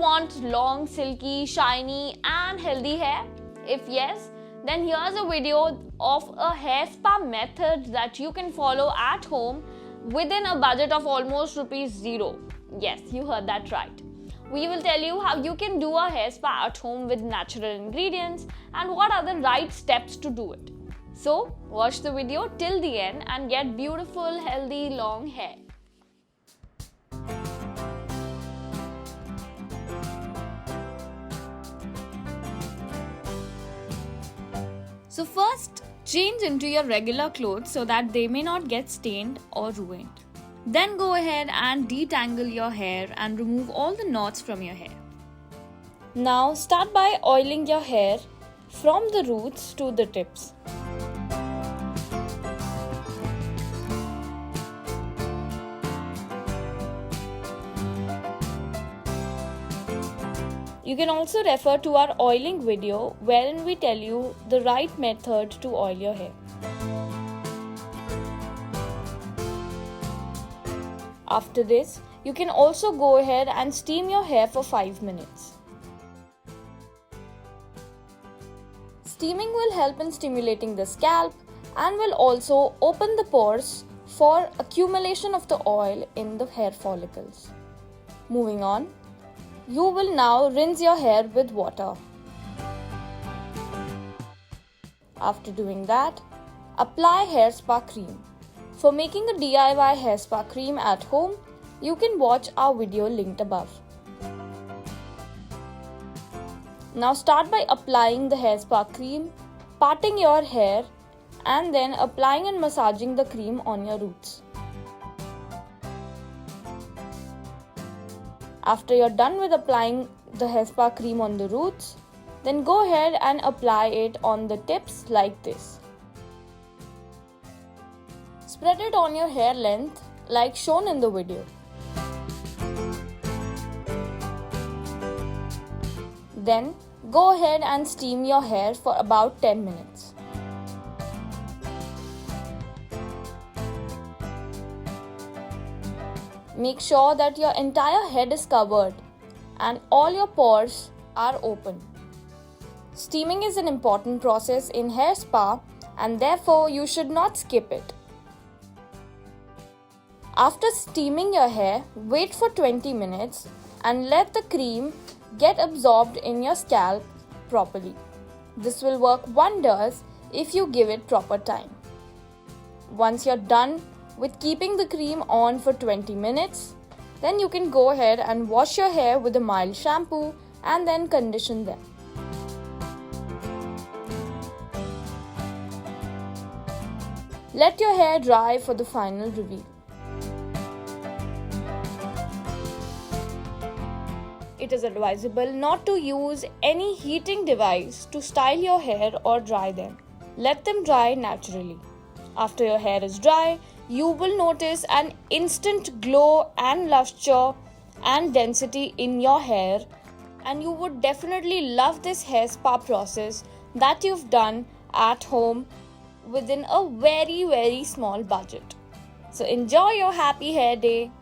want long, silky, shiny and healthy hair? If yes, then here's a video of a hair spa method that you can follow at home within a budget of almost rupees 0. Yes, you heard that right. We will tell you how you can do a hair spa at home with natural ingredients and what are the right steps to do it. So, watch the video till the end and get beautiful, healthy, long hair. So first, change into your regular clothes so that they may not get stained or ruined. Then go ahead and detangle your hair and remove all the knots from your hair. Now start by oiling your hair from the roots to the tips. You can also refer to our oiling video wherein we tell you the right method to oil your hair. After this, you can also go ahead and steam your hair for 5 minutes. Steaming will help in stimulating the scalp and will also open the pores for accumulation of the oil in the hair follicles. Moving on. You will now rinse your hair with water. After doing that, apply hair spa cream. For making a DIY hair spa cream at home, you can watch our video linked above. Now start by applying the hair spa cream, parting your hair and then applying and massaging the cream on your roots. After you're done with applying the hair spa cream on the roots, then go ahead and apply it on the tips like this. Spread it on your hair length like shown in the video. Then go ahead and steam your hair for about 10 minutes. Make sure that your entire head is covered and all your pores are open. Steaming is an important process in hair spa and therefore you should not skip it. After steaming your hair, wait for 20 minutes and let the cream get absorbed in your scalp properly. This will work wonders if you give it proper time. Once you're done with keeping the cream on for 20 minutes, then you can go ahead and wash your hair with a mild shampoo and then condition them. Let your hair dry for the final reveal. It is advisable not to use any heating device to style your hair or dry them. Let them dry naturally. After your hair is dry, you will notice an instant glow and luster and density in your hair, and you would definitely love this hair spa process that you've done at home within a very small budget. So enjoy your happy hair day.